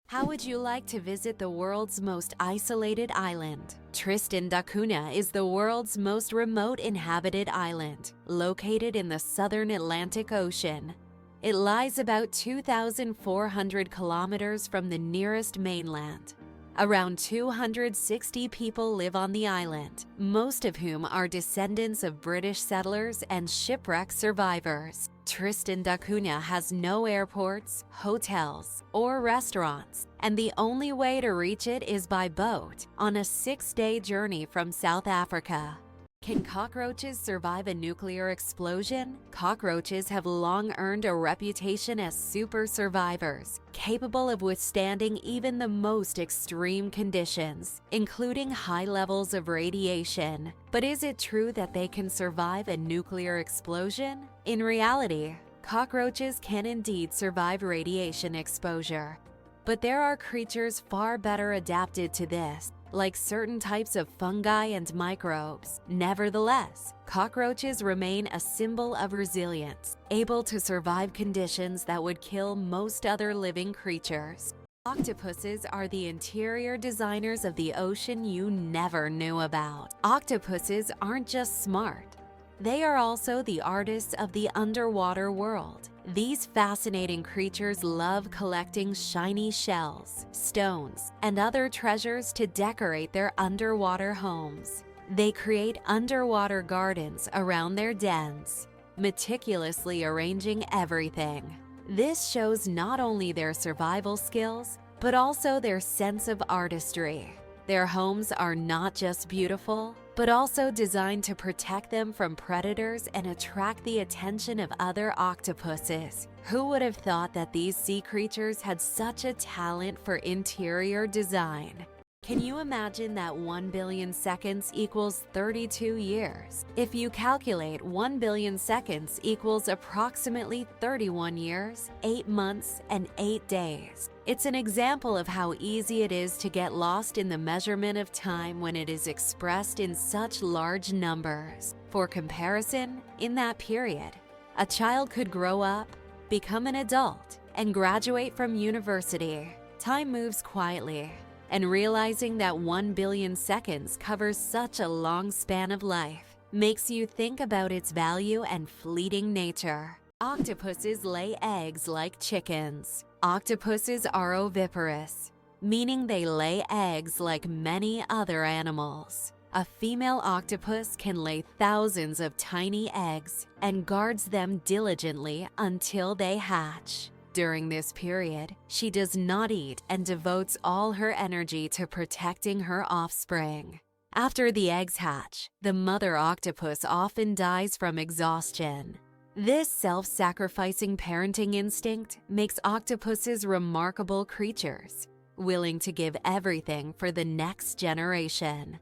How would you like to visit the world's most isolated island? Tristan da Cunha is the world's most remote inhabited island, located in the southern Atlantic Ocean. It lies about 2,400 kilometers from the nearest mainland. Around 260 people live on the island, most of whom are descendants of British settlers and shipwreck survivors. Tristan da Cunha has no airports, hotels, or restaurants, and the only way to reach it is by boat on a 6-day journey from South Africa. Can cockroaches survive a nuclear explosion? Cockroaches have long earned a reputation as super survivors, capable of withstanding even the most extreme conditions, including high levels of radiation. But is it true that they can survive a nuclear explosion? In reality, cockroaches can indeed survive radiation exposure. But there are creatures far better adapted to this, like certain types of fungi and microbes. Nevertheless, cockroaches remain a symbol of resilience, able to survive conditions that would kill most other living creatures. Octopuses are the interior designers of the ocean you never knew about. Octopuses aren't just smart. They are also the artists of the underwater world. These fascinating creatures love collecting shiny shells, stones, and other treasures to decorate their underwater homes. They create underwater gardens around their dens, meticulously arranging everything. This shows not only their survival skills, but also their sense of artistry. Their homes are not just beautiful, but also designed to protect them from predators and attract the attention of other octopuses. Who would have thought that these sea creatures had such a talent for interior design? Can you imagine that 1 billion seconds equals 32 years? If you calculate 1 billion seconds equals approximately 31 years, 8 months, and 8 days. It's an example of how easy it is to get lost in the measurement of time when it is expressed in such large numbers. For comparison, in that period, a child could grow up, become an adult, and graduate from university. Time moves quietly, and realizing that 1 billion seconds covers such a long span of life makes you think about its value and fleeting nature. Octopuses lay eggs like chickens. Octopuses are oviparous, meaning they lay eggs like many other animals. A female octopus can lay thousands of tiny eggs and guards them diligently until they hatch. During this period, she does not eat and devotes all her energy to protecting her offspring. After the eggs hatch, the mother octopus often dies from exhaustion. This self-sacrificing parenting instinct makes octopuses remarkable creatures, willing to give everything for the next generation.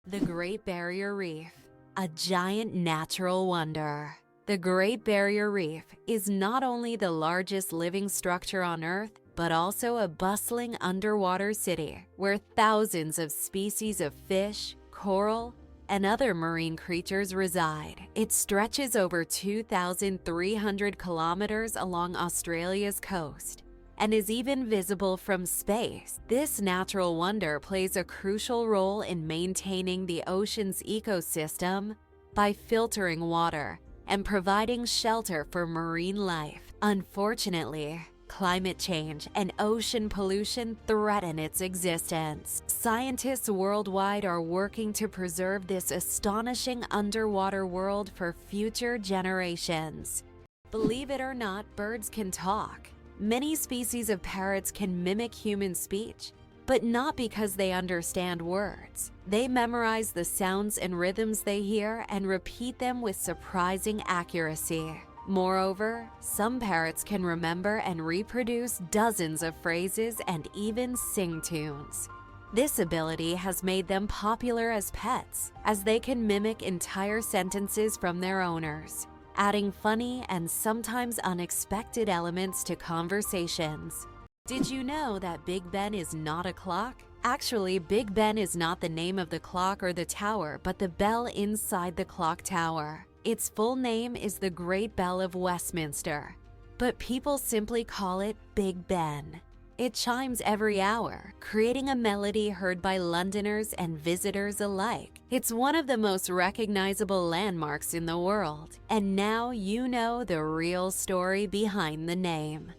The Great Barrier Reef, a giant natural wonder. The Great Barrier Reef is not only the largest living structure on Earth, but also a bustling underwater city where thousands of species of fish, coral, and other marine creatures reside. It stretches over 2,300 kilometers along Australia's coast and is even visible from space. This natural wonder plays a crucial role in maintaining the ocean's ecosystem by filtering water and providing shelter for marine life. Unfortunately, climate change and ocean pollution threaten its existence. Scientists worldwide are working to preserve this astonishing underwater world for future generations. Believe it or not, birds can talk. Many species of parrots can mimic human speech, but not because they understand words. They memorize the sounds and rhythms they hear and repeat them with surprising accuracy. Moreover, some parrots can remember and reproduce dozens of phrases and even sing tunes. This ability has made them popular as pets, as they can mimic entire sentences from their owners, adding funny and sometimes unexpected elements to conversations. Did you know that Big Ben is not a clock? Actually, Big Ben is not the name of the clock or the tower, but the bell inside the clock tower. Its full name is the Great Bell of Westminster, but people simply call it Big Ben. It chimes every hour, creating a melody heard by Londoners and visitors alike. It's one of the most recognizable landmarks in the world. And now you know the real story behind the name.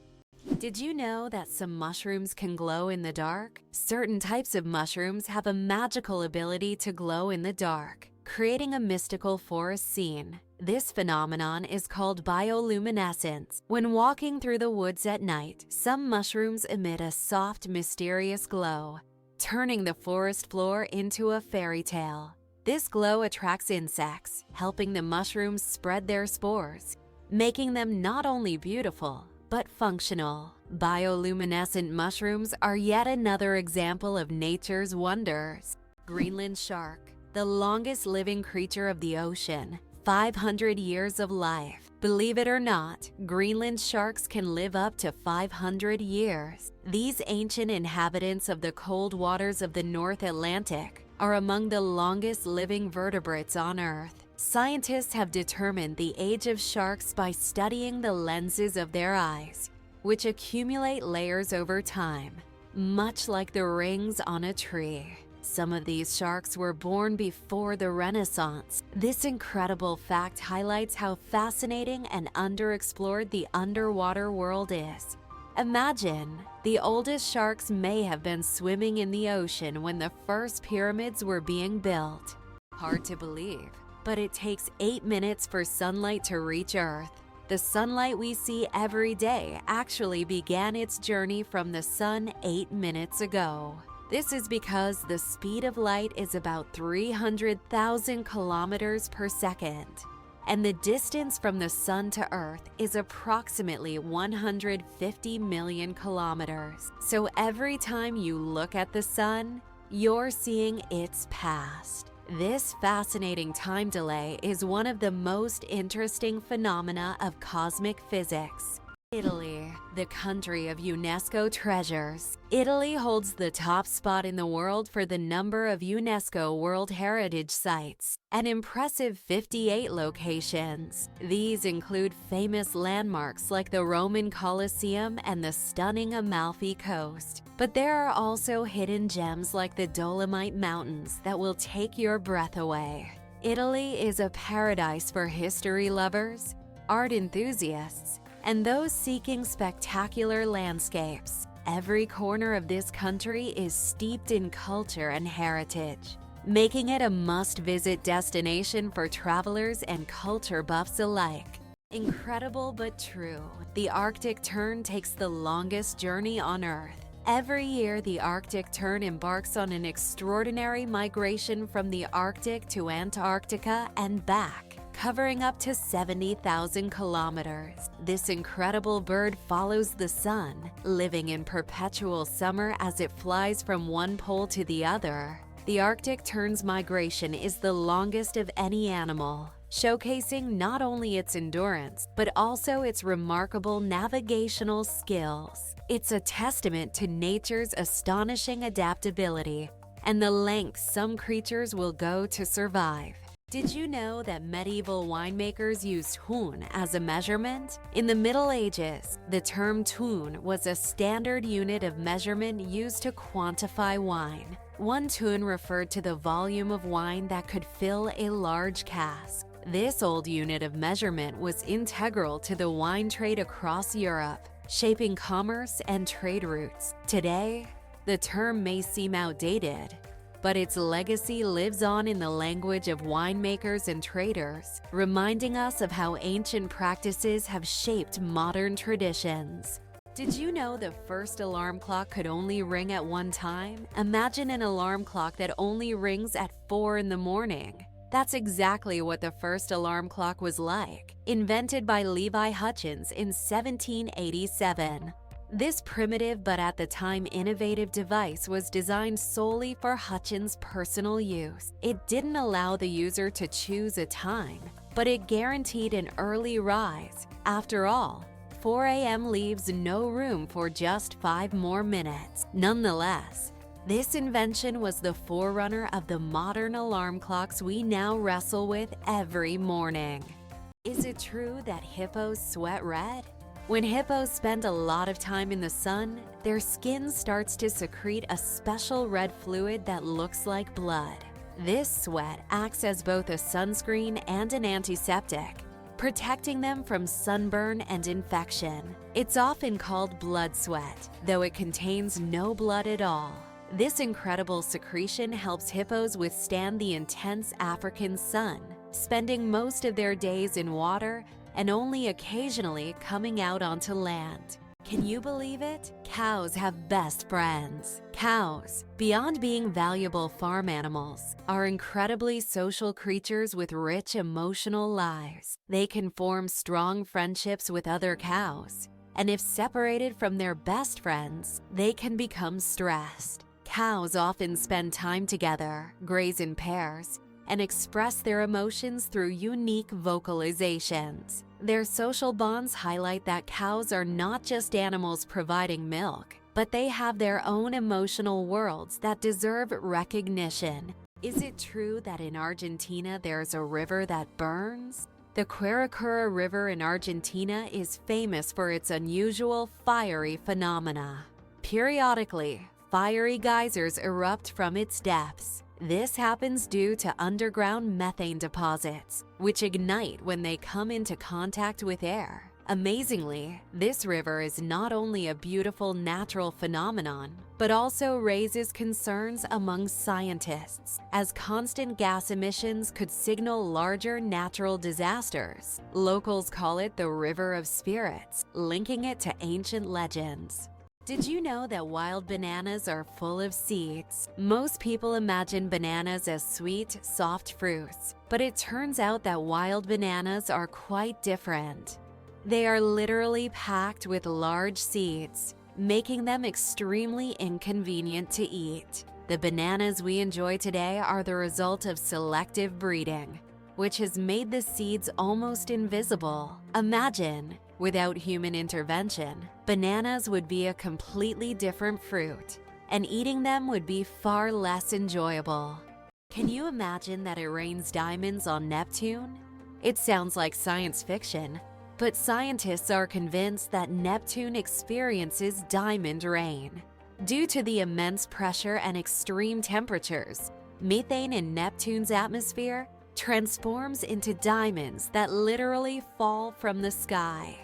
Did you know that some mushrooms can glow in the dark? Certain types of mushrooms have a magical ability to glow in the dark, creating a mystical forest scene. This phenomenon is called bioluminescence. When walking through the woods at night, some mushrooms emit a soft, mysterious glow, turning the forest floor into a fairy tale. This glow attracts insects, helping the mushrooms spread their spores, making them not only beautiful, but functional. Bioluminescent mushrooms are yet another example of nature's wonders. Greenland shark, the longest living creature of the ocean, 500 years of life. Believe it or not, Greenland sharks can live up to 500 years. These ancient inhabitants of the cold waters of the North Atlantic are among the longest living vertebrates on Earth. Scientists have determined the age of sharks by studying the lenses of their eyes, which accumulate layers over time, much like the rings on a tree. Some of these sharks were born before the Renaissance. This incredible fact highlights how fascinating and underexplored the underwater world is. Imagine, the oldest sharks may have been swimming in the ocean when the first pyramids were being built. Hard to believe, but it takes 8 minutes for sunlight to reach Earth. The sunlight we see every day actually began its journey from the sun 8 minutes ago. This is because the speed of light is about 300,000 kilometers per second, and the distance from the sun to Earth is approximately 150 million kilometers. So every time you look at the sun, you're seeing its past. This fascinating time delay is one of the most interesting phenomena of cosmic physics. Italy, the country of UNESCO treasures. Italy holds the top spot in the world for the number of UNESCO World Heritage Sites, an impressive 58 locations. These include famous landmarks like the Roman Colosseum and the stunning Amalfi Coast. But there are also hidden gems like the Dolomite Mountains that will take your breath away. Italy is a paradise for history lovers, art enthusiasts, and those seeking spectacular landscapes. Every corner of this country is steeped in culture and heritage, making it a must-visit destination for travelers and culture buffs alike. Incredible but true, the Arctic tern takes the longest journey on Earth. Every year, the Arctic tern embarks on an extraordinary migration from the Arctic to Antarctica and back, covering up to 70,000 kilometers. This incredible bird follows the sun, living in perpetual summer as it flies from one pole to the other. The Arctic tern's migration is the longest of any animal, showcasing not only its endurance, but also its remarkable navigational skills. It's a testament to nature's astonishing adaptability and the lengths some creatures will go to survive. Did you know that medieval winemakers used hoon as a measurement? In the Middle Ages, the term toon was a standard unit of measurement used to quantify wine. One toon referred to the volume of wine that could fill a large cask. This old unit of measurement was integral to the wine trade across Europe, shaping commerce and trade routes. Today, the term may seem outdated, but its legacy lives on in the language of winemakers and traders, reminding us of how ancient practices have shaped modern traditions. Did you know the first alarm clock could only ring at one time? Imagine an alarm clock that only rings at 4 in the morning. That's exactly what the first alarm clock was like, invented by Levi Hutchins in 1787. This primitive but at the time innovative device was designed solely for Hutchins' personal use. It didn't allow the user to choose a time, but it guaranteed an early rise. After all, 4 a.m. leaves no room for just 5 more minutes. Nonetheless, this invention was the forerunner of the modern alarm clocks we now wrestle with every morning. Is it true that hippos sweat red? When hippos spend a lot of time in the sun, their skin starts to secrete a special red fluid that looks like blood. This sweat acts as both a sunscreen and an antiseptic, protecting them from sunburn and infection. It's often called blood sweat, though it contains no blood at all. This incredible secretion helps hippos withstand the intense African sun, spending most of their days in water and only occasionally coming out onto land. Can you believe it? Cows have best friends. Cows, beyond being valuable farm animals, are incredibly social creatures with rich emotional lives. They can form strong friendships with other cows, and if separated from their best friends, they can become stressed. Cows often spend time together, graze in pairs, and express their emotions through unique vocalizations. Their social bonds highlight that cows are not just animals providing milk, but they have their own emotional worlds that deserve recognition. Is it true that in Argentina there's a river that burns? The Coca-Cola River in Argentina is famous for its unusual fiery phenomena. Periodically, fiery geysers erupt from its depths. This happens due to underground methane deposits, which ignite when they come into contact with air. Amazingly, this river is not only a beautiful natural phenomenon, but also raises concerns among scientists, as constant gas emissions could signal larger natural disasters. Locals call it the River of Spirits, linking it to ancient legends. Did you know that wild bananas are full of seeds? Most people imagine bananas as sweet, soft fruits, but it turns out that wild bananas are quite different. They are literally packed with large seeds, making them extremely inconvenient to eat. The bananas we enjoy today are the result of selective breeding, which has made the seeds almost invisible. Imagine, without human intervention, bananas would be a completely different fruit, and eating them would be far less enjoyable. Can you imagine that it rains diamonds on Neptune? It sounds like science fiction, but scientists are convinced that Neptune experiences diamond rain. Due to the immense pressure and extreme temperatures, methane in Neptune's atmosphere transforms into diamonds that literally fall from the sky.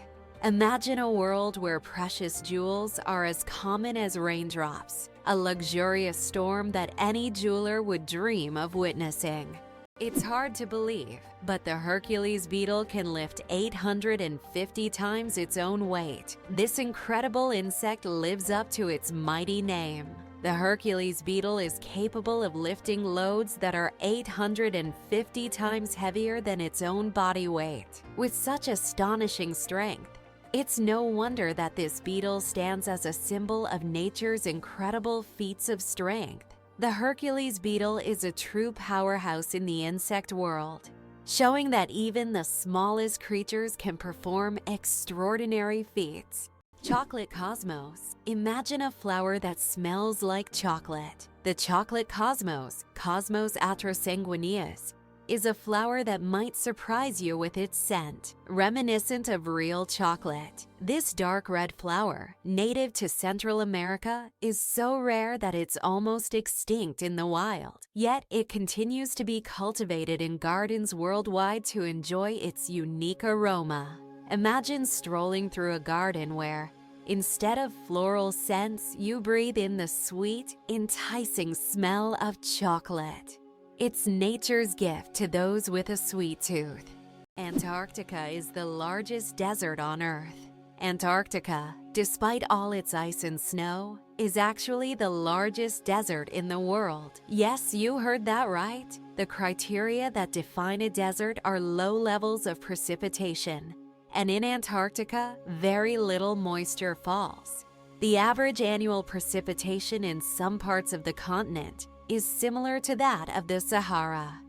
Imagine a world where precious jewels are as common as raindrops, a luxurious storm that any jeweler would dream of witnessing. It's hard to believe, but the Hercules beetle can lift 850 times its own weight. This incredible insect lives up to its mighty name. The Hercules beetle is capable of lifting loads that are 850 times heavier than its own body weight. With such astonishing strength, it's no wonder that this beetle stands as a symbol of nature's incredible feats of strength. The Hercules beetle is a true powerhouse in the insect world, showing that even the smallest creatures can perform extraordinary feats. Chocolate cosmos. Imagine a flower that smells like chocolate. The chocolate cosmos, Cosmos atrosanguineus, is a flower that might surprise you with its scent, reminiscent of real chocolate. This dark red flower, native to Central America, is so rare that it's almost extinct in the wild. Yet it continues to be cultivated in gardens worldwide to enjoy its unique aroma. Imagine strolling through a garden where, instead of floral scents, you breathe in the sweet, enticing smell of chocolate. It's nature's gift to those with a sweet tooth. Antarctica is the largest desert on Earth. Antarctica, despite all its ice and snow, is actually the largest desert in the world. Yes, you heard that right. The criteria that define a desert are low levels of precipitation, and in Antarctica, very little moisture falls. The average annual precipitation in some parts of the continent is similar to that of the Sahara.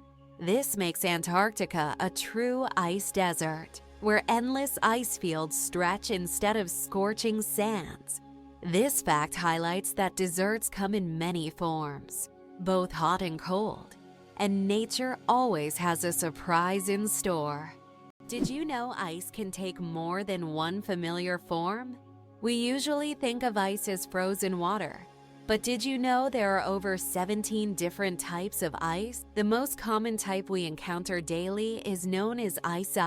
This makes Antarctica a true ice desert, where endless ice fields stretch instead of scorching sands. This fact highlights that deserts come in many forms, both hot and cold, and nature always has a surprise in store. Did you know ice can take more than one familiar form? We usually think of ice as frozen water. But did you know there are over 17 different types of ice? The most common type we encounter daily is known as ice.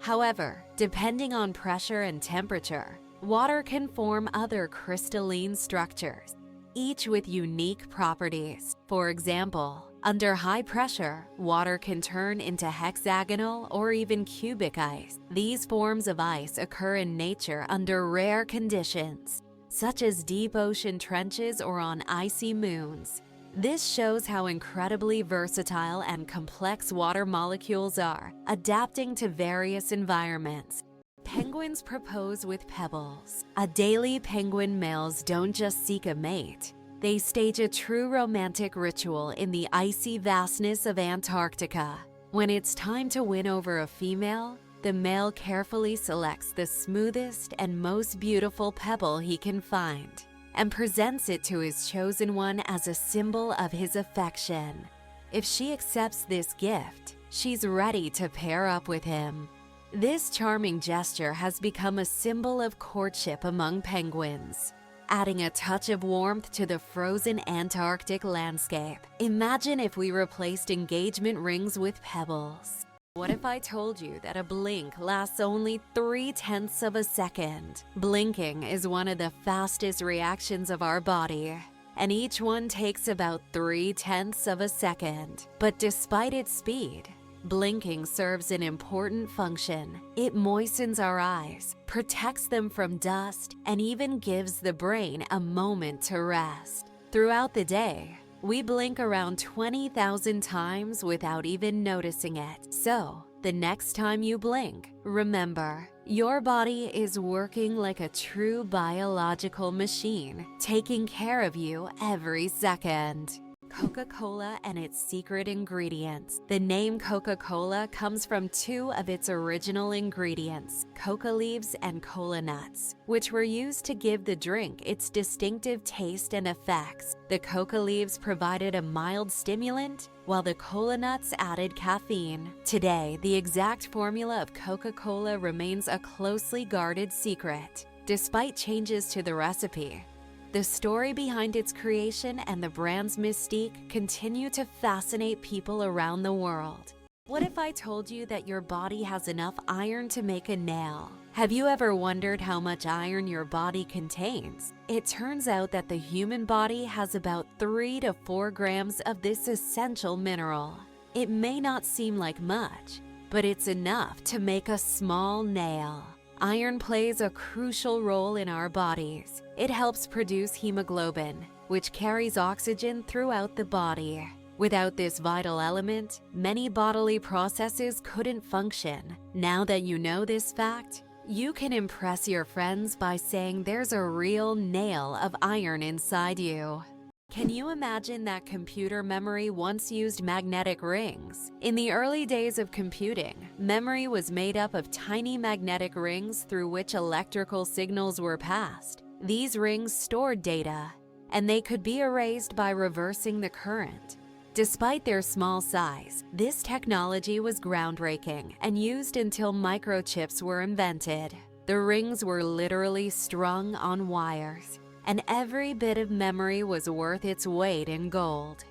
However, depending on pressure and temperature, water can form other crystalline structures, each with unique properties. For example, under high pressure, water can turn into hexagonal or even cubic ice. These forms of ice occur in nature under rare conditions, such as deep ocean trenches or on icy moons. This shows how incredibly versatile and complex water molecules are, adapting to various environments. Penguins propose with pebbles. Adelie penguin males don't just seek a mate. They stage a true romantic ritual in the icy vastness of Antarctica. When it's time to win over a female, the male carefully selects the smoothest and most beautiful pebble he can find and presents it to his chosen one as a symbol of his affection. If she accepts this gift, she's ready to pair up with him. This charming gesture has become a symbol of courtship among penguins, adding a touch of warmth to the frozen Antarctic landscape. Imagine if we replaced engagement rings with pebbles. What if I told you that a blink lasts only 0.3 of a second? Blinking is one of the fastest reactions of our body, and each one takes about 0.3 of a second. But despite its speed, blinking serves an important function. It moistens our eyes, protects them from dust, and even gives the brain a moment to rest. Throughout the day, we blink around 20,000 times without even noticing it. So, the next time you blink, remember, your body is working like a true biological machine, taking care of you every second. Coca-Cola and its secret ingredients. The name Coca-Cola comes from two of its original ingredients, coca leaves and cola nuts, which were used to give the drink its distinctive taste and effects. The coca leaves provided a mild stimulant, while the cola nuts added caffeine. Today, the exact formula of Coca-Cola remains a closely guarded secret. Despite changes to the recipe, the story behind its creation and the brand's mystique continue to fascinate people around the world. What if I told you that your body has enough iron to make a nail? Have you ever wondered how much iron your body contains? It turns out that the human body has about 3 to 4 grams of this essential mineral. It may not seem like much, but it's enough to make a small nail. Iron plays a crucial role in our bodies. It helps produce hemoglobin, which carries oxygen throughout the body. Without this vital element, many bodily processes couldn't function. Now that you know this fact, you can impress your friends by saying there's a real nail of iron inside you. Can you imagine that computer memory once used magnetic rings? In the early days of computing, memory was made up of tiny magnetic rings through which electrical signals were passed. These rings stored data, and they could be erased by reversing the current. Despite their small size, this technology was groundbreaking and used until microchips were invented. The rings were literally strung on wires, and every bit of memory was worth its weight in gold.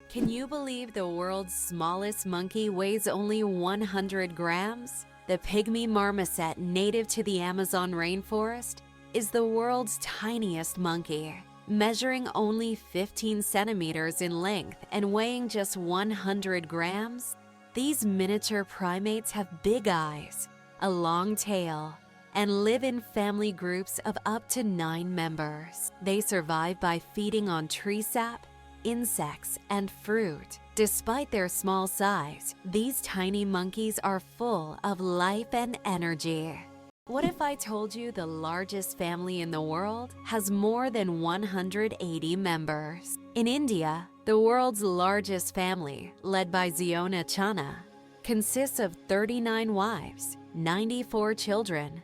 Can you believe the world's smallest monkey weighs only 100 grams? The pygmy marmoset, native to the Amazon rainforest, is the world's tiniest monkey, measuring only 15 centimeters in length and weighing just 100 grams. These miniature primates have big eyes, a long tail, and live in family groups of up to 9 members. They survive by feeding on tree sap, insects, and fruit. Despite their small size, these tiny monkeys are full of life and energy. What if I told you the largest family in the world has more than 180 members? In India, the world's largest family, led by Ziona Chana, consists of 39 wives, 94 children,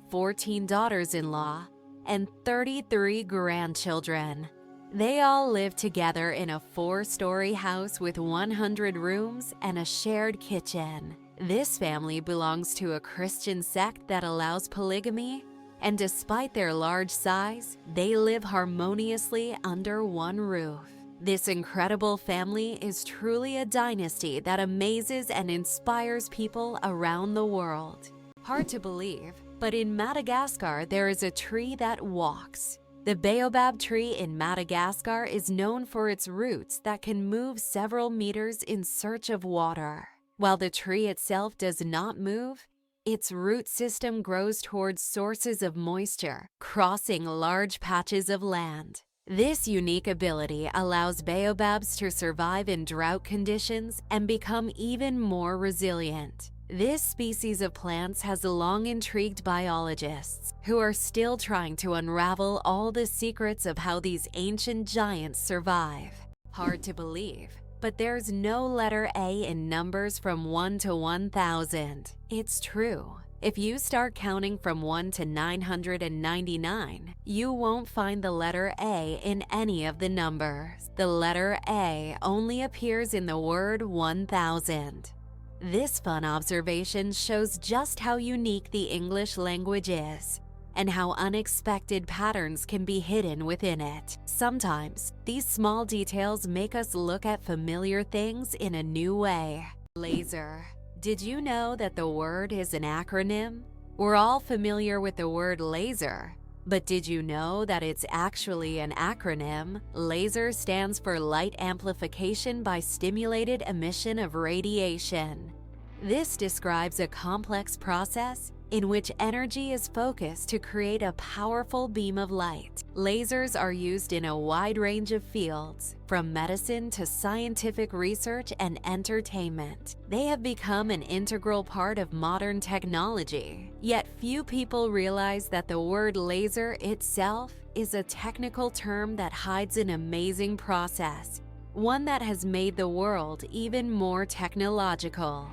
14 daughters-in-law, and 33 grandchildren. They all live together in a 4-story house with 100 rooms and a shared kitchen. This family belongs to a Christian sect that allows polygamy, and despite their large size, they live harmoniously under one roof. This incredible family is truly a dynasty that amazes and inspires people around the world. Hard to believe, but in Madagascar there is a tree that walks. The baobab tree in Madagascar is known for its roots that can move several meters in search of water. While the tree itself does not move, its root system grows towards sources of moisture, crossing large patches of land. This unique ability allows baobabs to survive in drought conditions and become even more resilient. This species of plants has long intrigued biologists, who are still trying to unravel all the secrets of how these ancient giants survive. Hard to believe, but there's no letter A in numbers from 1 to 1,000. It's true. If you start counting from 1 to 999, you won't find the letter A in any of the numbers. The letter A only appears in the word 1,000. This fun observation shows just how unique the English language is, and how unexpected patterns can be hidden within it. Sometimes, these small details make us look at familiar things in a new way. Laser. Did you know that the word is an acronym? We're all familiar with the word laser, but did you know that it's actually an acronym? Laser stands for light amplification by stimulated emission of radiation. This describes a complex process in which energy is focused to create a powerful beam of light. Lasers are used in a wide range of fields, from medicine to scientific research and entertainment. They have become an integral part of modern technology. Yet few people realize that the word laser itself is a technical term that hides an amazing process, one that has made the world even more technological.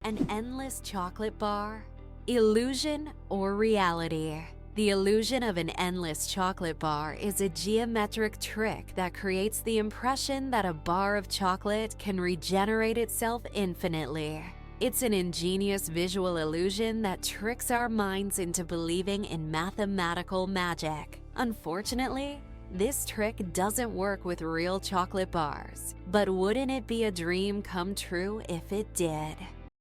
An endless chocolate bar? Illusion or reality? The illusion of an endless chocolate bar is a geometric trick that creates the impression that a bar of chocolate can regenerate itself infinitely. It's an ingenious visual illusion that tricks our minds into believing in mathematical magic. Unfortunately, this trick doesn't work with real chocolate bars, but wouldn't it be a dream come true if it did?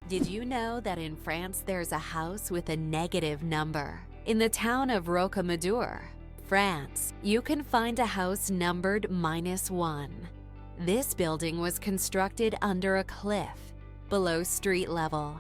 Did you know that in France there's a house with a negative number? In the town of Rocamadour, France, you can find a house numbered -1. This building was constructed under a cliff, below street level.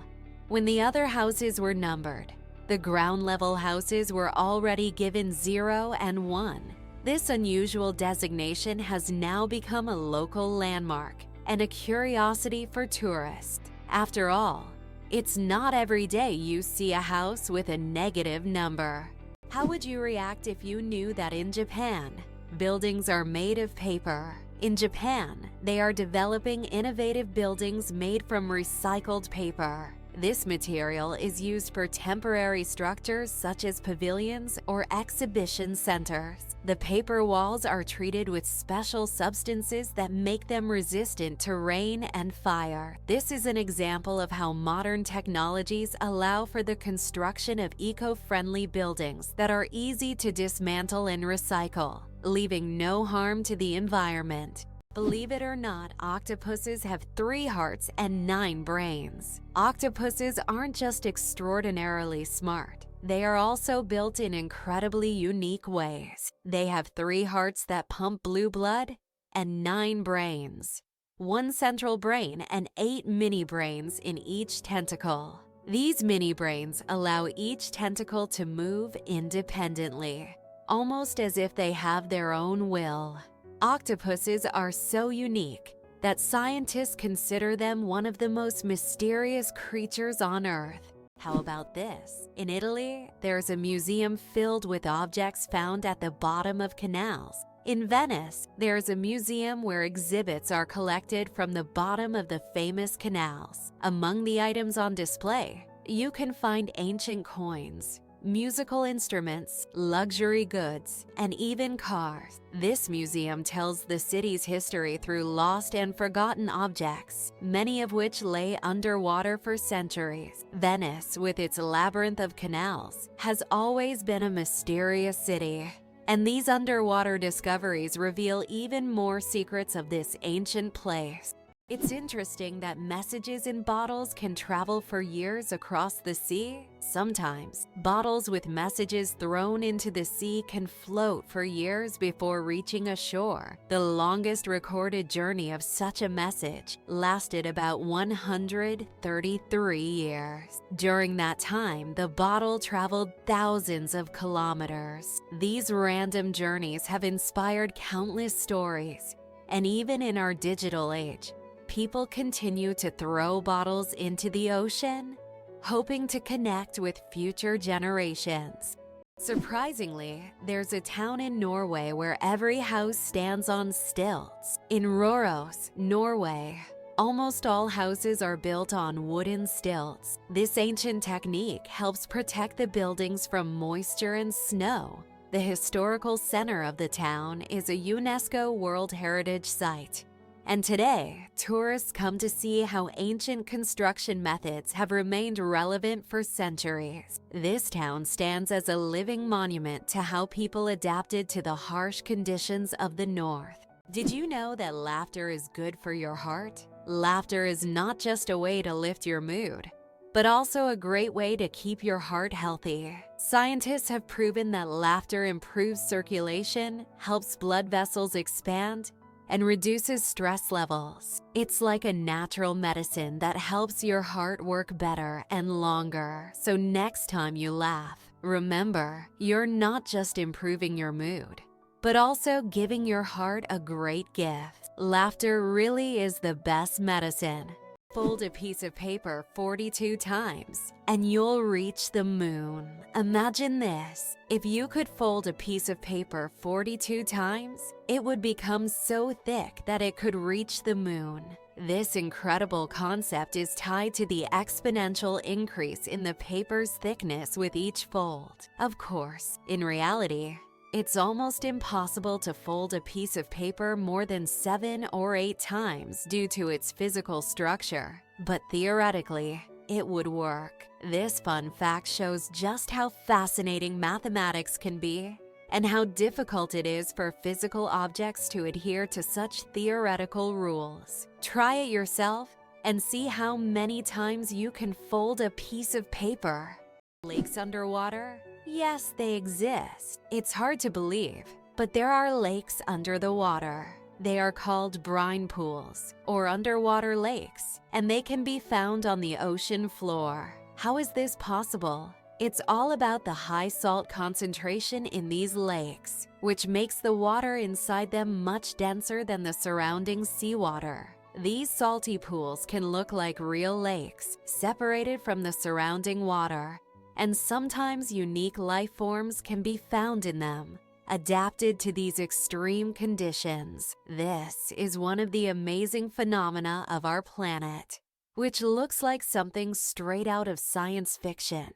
When the other houses were numbered, the ground level houses were already given 0 and 1. This unusual designation has now become a local landmark and a curiosity for tourists. After all, it's not every day you see a house with a negative number. How would you react if you knew that in Japan, buildings are made of paper? In Japan, they are developing innovative buildings made from recycled paper. This material is used for temporary structures such as pavilions or exhibition centers. The paper walls are treated with special substances that make them resistant to rain and fire. This is an example of how modern technologies allow for the construction of eco-friendly buildings that are easy to dismantle and recycle, leaving no harm to the environment. Believe it or not, octopuses have 3 hearts and 9 brains. Octopuses aren't just extraordinarily smart. They are also built in incredibly unique ways. They have 3 hearts that pump blue blood and 9 brains. 1 central brain and 8 mini brains in each tentacle. These mini brains allow each tentacle to move independently, almost as if they have their own will. Octopuses are so unique that scientists consider them one of the most mysterious creatures on Earth. How about this? In Italy, there's a museum filled with objects found at the bottom of canals. In Venice, there's a museum where exhibits are collected from the bottom of the famous canals. Among the items on display, you can find ancient coins, musical instruments, luxury goods, and even cars. This museum tells the city's history through lost and forgotten objects, many of which lay underwater for centuries. Venice, with its labyrinth of canals, has always been a mysterious city. And these underwater discoveries reveal even more secrets of this ancient place. It's interesting that messages in bottles can travel for years across the sea. Sometimes, bottles with messages thrown into the sea can float for years before reaching a shore. The longest recorded journey of such a message lasted about 133 years. During that time, the bottle traveled thousands of kilometers. These random journeys have inspired countless stories. And even in our digital age, people continue to throw bottles into the ocean, hoping to connect with future generations. Surprisingly, there's a town in Norway where every house stands on stilts. In Røros, Norway, almost all houses are built on wooden stilts. This ancient technique helps protect the buildings from moisture and snow. The historical center of the town is a UNESCO World Heritage Site. And today, tourists come to see how ancient construction methods have remained relevant for centuries. This town stands as a living monument to how people adapted to the harsh conditions of the north. Did you know that laughter is good for your heart? Laughter is not just a way to lift your mood, but also a great way to keep your heart healthy. Scientists have proven that laughter improves circulation, helps blood vessels expand, and reduces stress levels. It's like a natural medicine that helps your heart work better and longer. So next time you laugh, remember, you're not just improving your mood, but also giving your heart a great gift. Laughter really is the best medicine. Fold a piece of paper 42 times, and you'll reach the moon. Imagine this. If you could fold a piece of paper 42 times, it would become so thick that it could reach the moon. This incredible concept is tied to the exponential increase in the paper's thickness with each fold. Of course, in reality, it's almost impossible to fold a piece of paper more than 7 or 8 times due to its physical structure, but theoretically, it would work. This fun fact shows just how fascinating mathematics can be and how difficult it is for physical objects to adhere to such theoretical rules. Try it yourself and see how many times you can fold a piece of paper. Lakes underwater? Yes, they exist. It's hard to believe, but there are lakes under the water. They are called brine pools or underwater lakes, and they can be found on the ocean floor. How is this possible? It's all about the high salt concentration in these lakes, which makes the water inside them much denser than the surrounding seawater. These salty pools can look like real lakes, separated from the surrounding water, and sometimes unique life forms can be found in them, adapted to these extreme conditions. This is one of the amazing phenomena of our planet, which looks like something straight out of science fiction.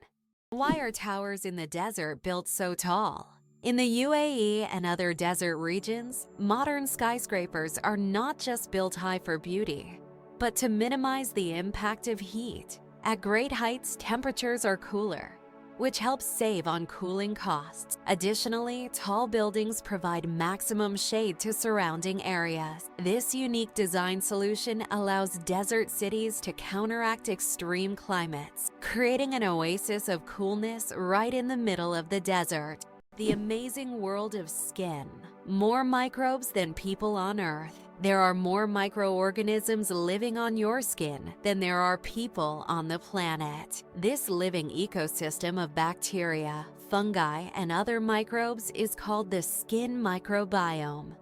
Why are towers in the desert built so tall? In the UAE and other desert regions, modern skyscrapers are not just built high for beauty, but to minimize the impact of heat. At great heights, temperatures are cooler, which helps save on cooling costs. Additionally, tall buildings provide maximum shade to surrounding areas. This unique design solution allows desert cities to counteract extreme climates, creating an oasis of coolness right in the middle of the desert. The amazing world of skin. More microbes than people on Earth. There are more microorganisms living on your skin than there are people on the planet. This living ecosystem of bacteria, fungi, and other microbes is called the skin microbiome.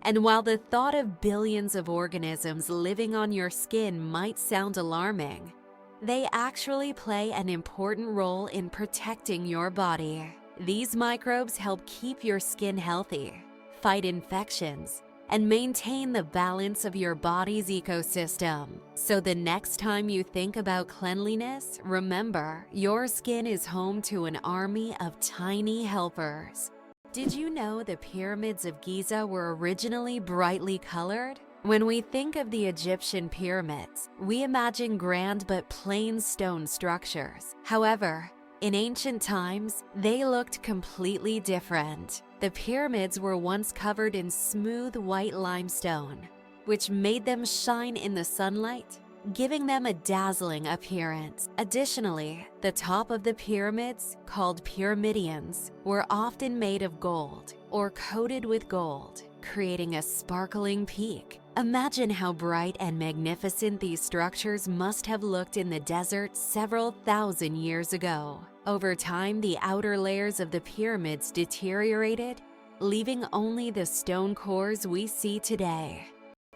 And while the thought of billions of organisms living on your skin might sound alarming, they actually play an important role in protecting your body. These microbes help keep your skin healthy, fight infections, and maintain the balance of your body's ecosystem. So the next time you think about cleanliness, remember, your skin is home to an army of tiny helpers. Did you know the pyramids of Giza were originally brightly colored? When we think of the Egyptian pyramids, we imagine grand but plain stone structures. However, in ancient times, they looked completely different. The pyramids were once covered in smooth white limestone, which made them shine in the sunlight, giving them a dazzling appearance. Additionally, the top of the pyramids, called pyramidions, were often made of gold or coated with gold, creating a sparkling peak. Imagine how bright and magnificent these structures must have looked in the desert several thousand years ago. Over time, the outer layers of the pyramids deteriorated, leaving only the stone cores we see today.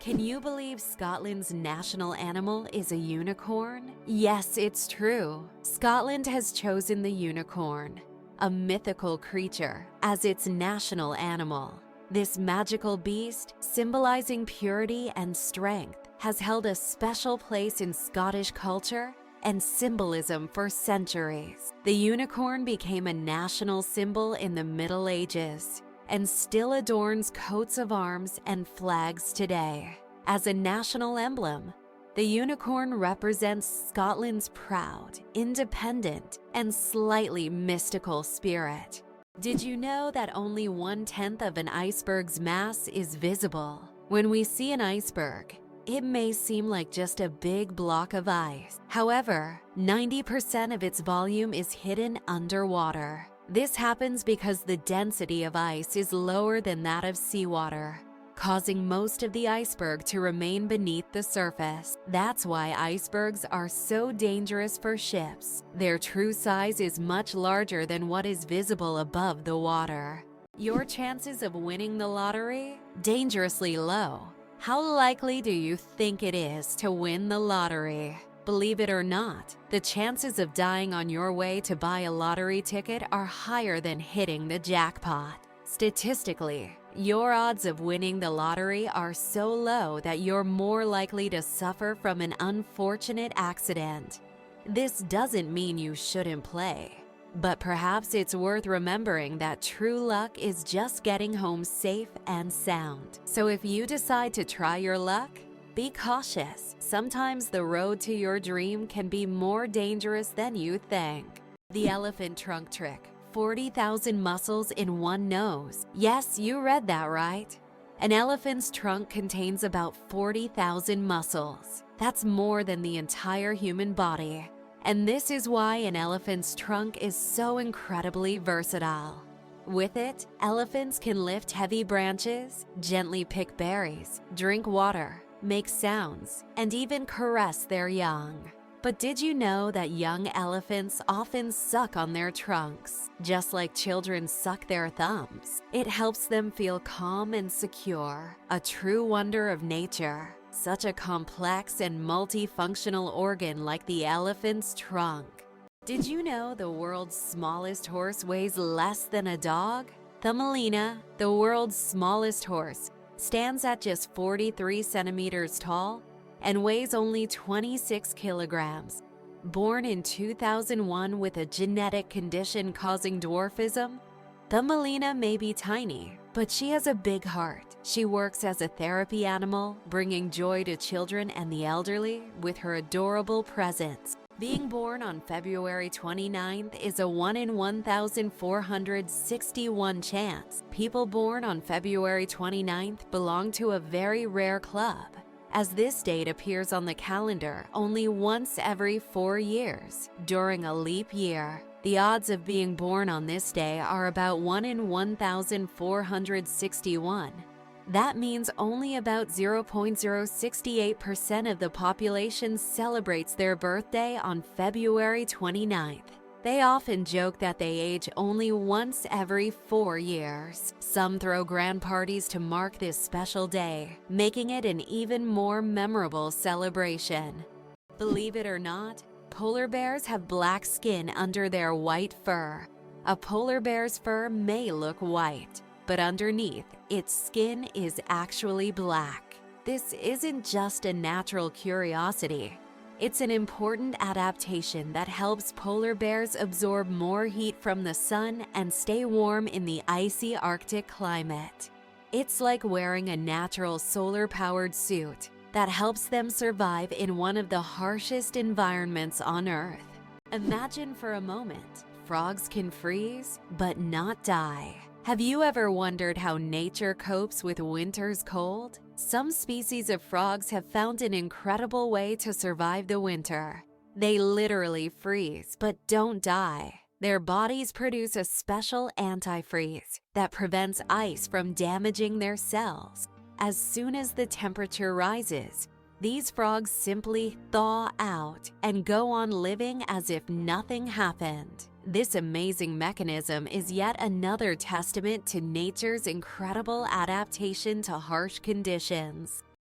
Can you believe Scotland's national animal is a unicorn? Yes, it's true. Scotland has chosen the unicorn, a mythical creature, as its national animal. This magical beast, symbolizing purity and strength, has held a special place in Scottish culture and symbolism for centuries. The unicorn became a national symbol in the Middle Ages and still adorns coats of arms and flags today. As a national emblem, the unicorn represents Scotland's proud, independent, and slightly mystical spirit. Did you know that only 1/10 of an iceberg's mass is visible? When we see an iceberg, it may seem like just a big block of ice. However, 90% of its volume is hidden underwater. This happens because the density of ice is lower than that of seawater, causing most of the iceberg to remain beneath the surface. That's why icebergs are so dangerous for ships. Their true size is much larger than what is visible above the water. Your chances of winning the lottery? Dangerously low. How likely do you think it is to win the lottery? Believe it or not, the chances of dying on your way to buy a lottery ticket are higher than hitting the jackpot. Statistically, your odds of winning the lottery are so low that you're more likely to suffer from an unfortunate accident. This doesn't mean you shouldn't play, but perhaps it's worth remembering that true luck is just getting home safe and sound. So if you decide to try your luck, be cautious. Sometimes the road to your dream can be more dangerous than you think. The elephant trunk trick. 40,000 muscles in one nose. Yes, you read that right. An elephant's trunk contains about 40,000 muscles. That's more than the entire human body. And this is why an elephant's trunk is so incredibly versatile. With it, elephants can lift heavy branches, gently pick berries, drink water, make sounds, and even caress their young. But did you know that young elephants often suck on their trunks, just like children suck their thumbs? It helps them feel calm and secure, a true wonder of nature. Such a complex and multifunctional organ like the elephant's trunk. Did you know the world's smallest horse weighs less than a dog? Thumbelina, the world's smallest horse, stands at just 43 centimeters tall and weighs only 26 kilograms. Born in 2001 with a genetic condition causing dwarfism, Thumbelina may be tiny, but she has a big heart. She works as a therapy animal, bringing joy to children and the elderly with her adorable presence. Being born on February 29th is a 1 in 1,461 chance. People born on February 29th belong to a very rare club, as this date appears on the calendar only once every 4 years, during a leap year. The odds of being born on this day are about 1 in 1,461. That means only about 0.068% of the population celebrates their birthday on February 29th. They often joke that they age only once every 4 years. Some throw grand parties to mark this special day, making it an even more memorable celebration. Believe it or not, polar bears have black skin under their white fur. A polar bear's fur may look white, but underneath, Its skin is actually black. This isn't just a natural curiosity. It's an important adaptation that helps polar bears absorb more heat from the sun and stay warm in the icy Arctic climate. It's like wearing a natural solar-powered suit that helps them survive in one of the harshest environments on Earth. Imagine for a moment, frogs can freeze but not die. Have you ever wondered how nature copes with winter's cold? Some species of frogs have found an incredible way to survive the winter. They literally freeze but don't die. Their bodies produce a special antifreeze that prevents ice from damaging their cells. As soon as the temperature rises, these frogs simply thaw out and go on living as if nothing happened. This amazing mechanism is yet another testament to nature's incredible adaptation to harsh conditions.